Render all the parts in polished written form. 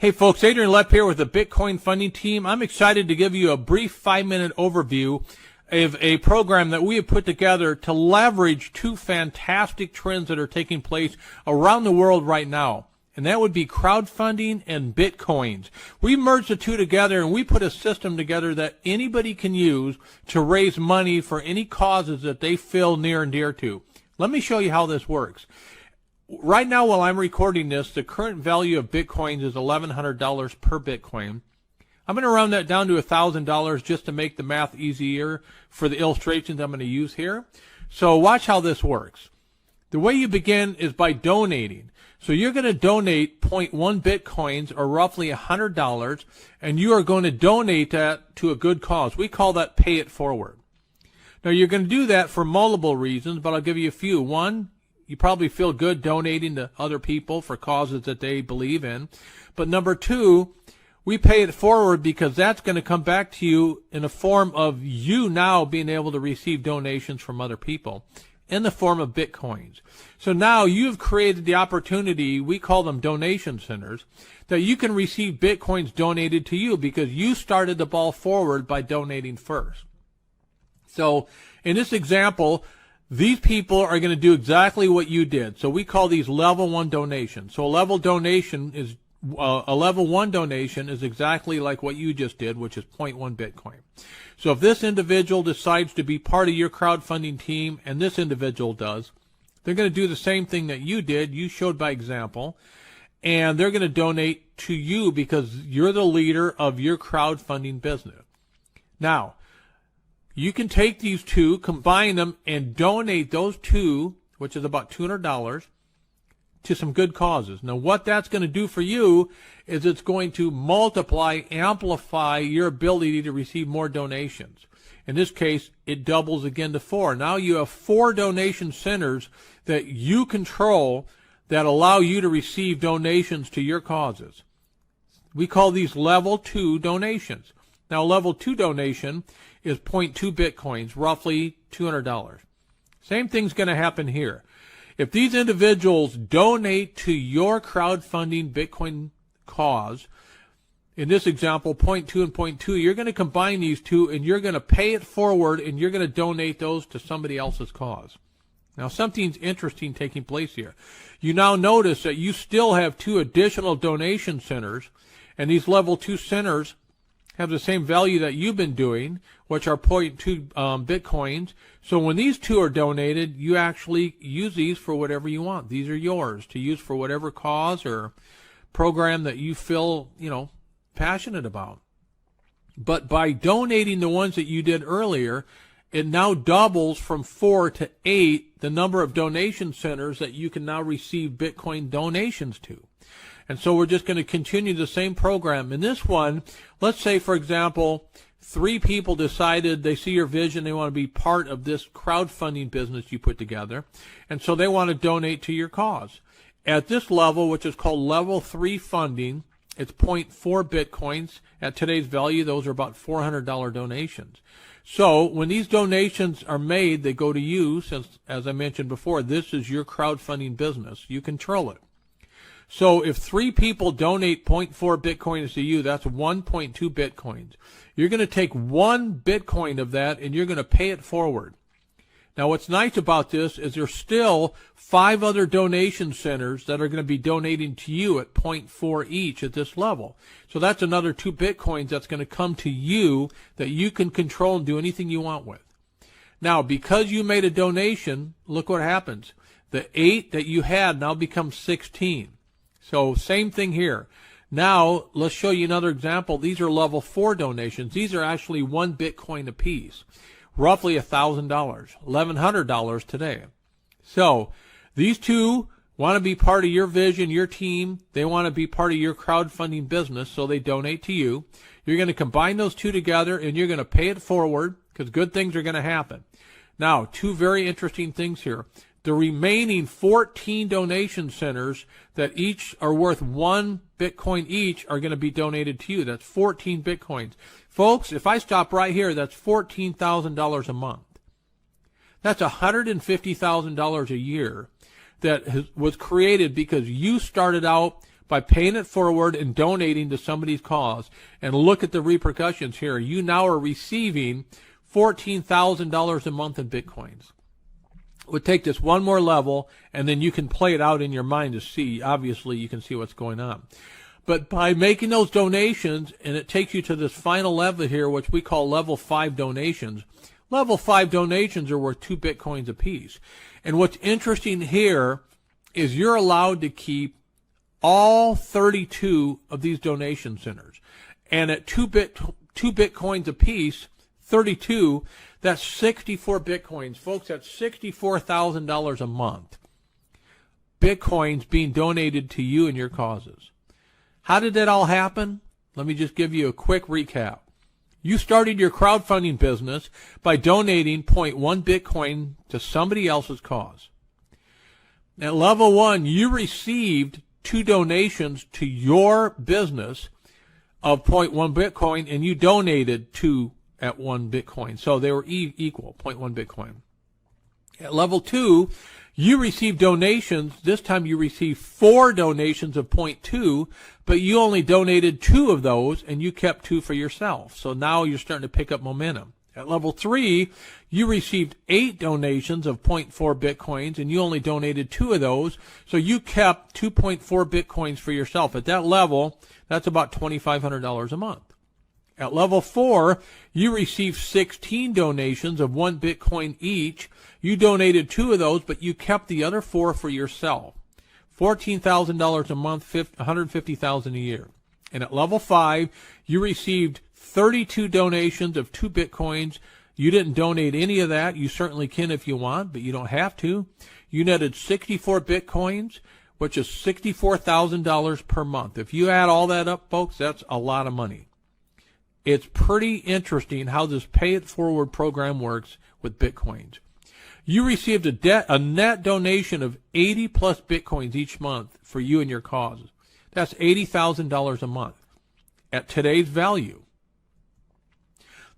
Hey folks, Adrian Lepp here with the Bitcoin Funding Team. I'm excited to give you a brief 5-minute overview of a program that we have put together to leverage two fantastic trends that are taking place around the world right now. And that would be crowdfunding and Bitcoins. We merged the two together and we put a system together that anybody can use to raise money for any causes that they feel near and dear to. Let me show you how this works. Right now, while I'm recording this, the current value of Bitcoins is $1,100 per Bitcoin. I'm going to round that down to $1,000 just to make the math easier for the illustrations I'm going to use here. So watch how this works. The way you begin is by donating. So you're going to donate 0.1 Bitcoins, or roughly $100, and you are going to donate that to a good cause. We call that pay it forward. Now, you're going to do that for multiple reasons, but I'll give you a few. One, you probably feel good donating to other people for causes that they believe in. But number two, we pay it forward because that's going to come back to you in the form of you now being able to receive donations from other people in the form of Bitcoins. So now you've created the opportunity, we call them donation centers, that you can receive Bitcoins donated to you because you started the ball forward by donating first. So in this example, these people are going to do exactly what you did. So we call these level 1 donations. So a level 1 donation is exactly like what you just did, which is 0.1 Bitcoin. So if this individual decides to be part of your crowdfunding team, and this individual does, they're going to do the same thing that you did. You showed by example, and they're going to donate to you because you're the leader of your crowdfunding business. Now, you can take these two, combine them, and donate those two, which is about $200, to some good causes. Now, what that's going to do for you is it's going to multiply, amplify your ability to receive more donations. In this case, it doubles again to 4. Now you have 4 donation centers that you control that allow you to receive donations to your causes. We call these level 2 donations. Now, level 2 donation is 0.2 Bitcoins, roughly $200. Same thing's going to happen here. If these individuals donate to your crowdfunding Bitcoin cause, in this example, 0.2 and 0.2, you're going to combine these two and you're going to pay it forward and you're going to donate those to somebody else's cause. Now, something's interesting taking place here. You now notice that you still have 2 additional donation centers, and these level 2 centers have the same value that you've been doing, which are 0.2 Bitcoins. So when these 2 are donated, you actually use these for whatever you want. These are yours to use for whatever cause or program that you feel, passionate about. But by donating the ones that you did earlier, it now doubles from 4 to 8 the number of donation centers that you can now receive Bitcoin donations to. And so we're just going to continue the same program. In this one, let's say, for example, 3 people decided they see your vision, they want to be part of this crowdfunding business you put together, and so they want to donate to your cause. At this level, which is called level 3 funding, it's 0.4 Bitcoins. At today's value, those are about $400 donations. So when these donations are made, they go to you, since, as I mentioned before, this is your crowdfunding business. You control it. So if 3 people donate 0.4 Bitcoins to you, that's 1.2 Bitcoins. You're going to take 1 Bitcoin of that and you're going to pay it forward. Now, what's nice about this is there's still 5 other donation centers that are going to be donating to you at 0.4 each at this level. So that's another 2 Bitcoins that's going to come to you that you can control and do anything you want with. Now, because you made a donation, look what happens. The 8 that you had now becomes 16. So same thing here. Now, let's show you another example. These are level 4 donations. These are actually 1 Bitcoin apiece, roughly $1,000, $1,100 today. So these 2 want to be part of your vision, your team. They want to be part of your crowdfunding business, so they donate to you. You're going to combine those 2 together, and you're going to pay it forward because good things are going to happen. Now, 2 very interesting things here. The remaining 14 donation centers that each are worth 1 Bitcoin each are going to be donated to you. That's 14 Bitcoins. Folks, if I stop right here, that's $14,000 a month. That's $150,000 a year that was created because you started out by paying it forward and donating to somebody's cause. And look at the repercussions here. You now are receiving $14,000 a month in Bitcoins. It would take this one more level, and then you can play it out in your mind to see. Obviously, you can see what's going on. But by making those donations, and it takes you to this final level here, which we call level 5 donations. Level 5 donations are worth 2 Bitcoins apiece. And what's interesting here is you're allowed to keep all 32 of these donation centers. And at 2 Bitcoins apiece, 32, that's 64 Bitcoins. Folks, that's $64,000 a month. Bitcoins being donated to you and your causes. How did that all happen? Let me just give you a quick recap. You started your crowdfunding business by donating 0.1 Bitcoin to somebody else's cause. At level 1, you received 2 donations to your business of 0.1 Bitcoin, and you donated 2 at 1 Bitcoin. So they were equal, 0.1 Bitcoin. At level 2, you received donations. This time you received 4 donations of 0.2, but you only donated 2 of those, and you kept 2 for yourself. So now you're starting to pick up momentum. At level 3, you received 8 donations of 0.4 Bitcoins, and you only donated 2 of those, so you kept 2.4 Bitcoins for yourself. At that level, that's about $2,500 a month. At level 4, you received 16 donations of 1 Bitcoin each. You donated 2 of those, but you kept the other 4 for yourself. $14,000 a month, $150,000 a year. And at level 5, you received 32 donations of 2 Bitcoins. You didn't donate any of that. You certainly can if you want, but you don't have to. You netted 64 Bitcoins, which is $64,000 per month. If you add all that up, folks, that's a lot of money. It's pretty interesting how this Pay It Forward program works with Bitcoins. You received a net donation of 80 plus Bitcoins each month for you and your causes. That's $80,000 a month at today's value.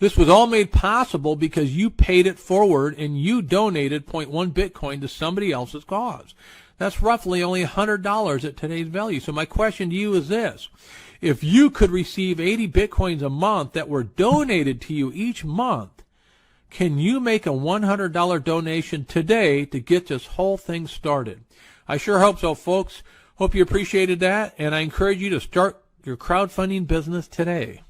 This was all made possible because you paid it forward and you donated 0.1 Bitcoin to somebody else's cause. That's roughly only $100 at today's value. So my question to you is this. If you could receive 80 Bitcoins a month that were donated to you each month, can you make a $100 donation today to get this whole thing started? I sure hope so, folks. Hope you appreciated that, and I encourage you to start your crowdfunding business today.